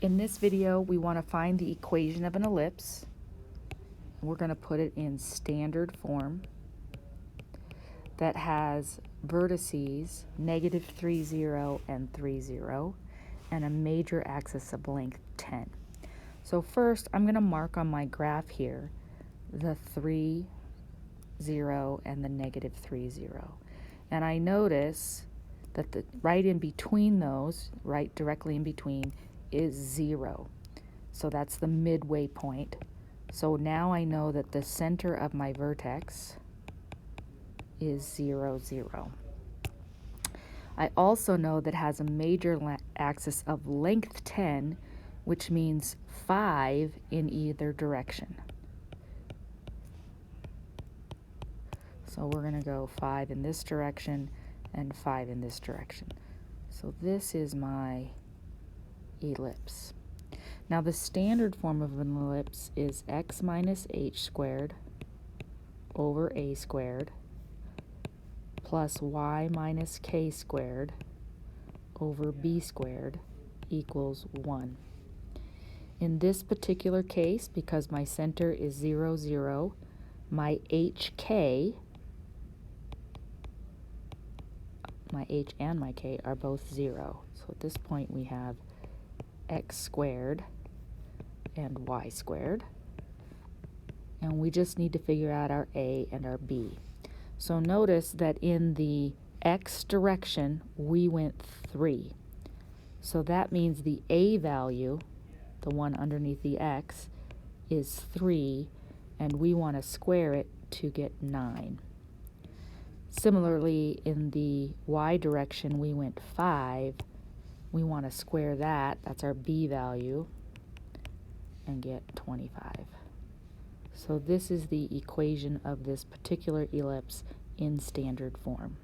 In this video, we want to find the equation of an ellipse. We're going to put it in standard form that has vertices -3, 0, and 3, 0, and a major axis of length 10. So first, I'm going to mark on my graph here the 3, 0, and the -3, 0. And I notice that the right in between those, right directly in between, is 0. So that's the midway point. So now I know that the center of my vertex is 0, 0. I also know that it has a major axis of length 10, which means 5 in either direction. So we're going to go 5 in this direction and 5 in this direction. So this is my ellipse. Now the standard form of an ellipse is x minus h squared over a squared plus y minus k squared over b squared equals 1. In this particular case, because my center is 0, 0, my hk, my h and my k are both 0. So at this point we have x squared and y squared. And we just need to figure out our a and our b. So notice that in the x direction, we went 3. So that means the a value, the one underneath the x, is 3, and we want to square it to get 9. Similarly, in the y direction, we went 5. We want to square that, that's our b value, and get 25. So this is the equation of this particular ellipse in standard form.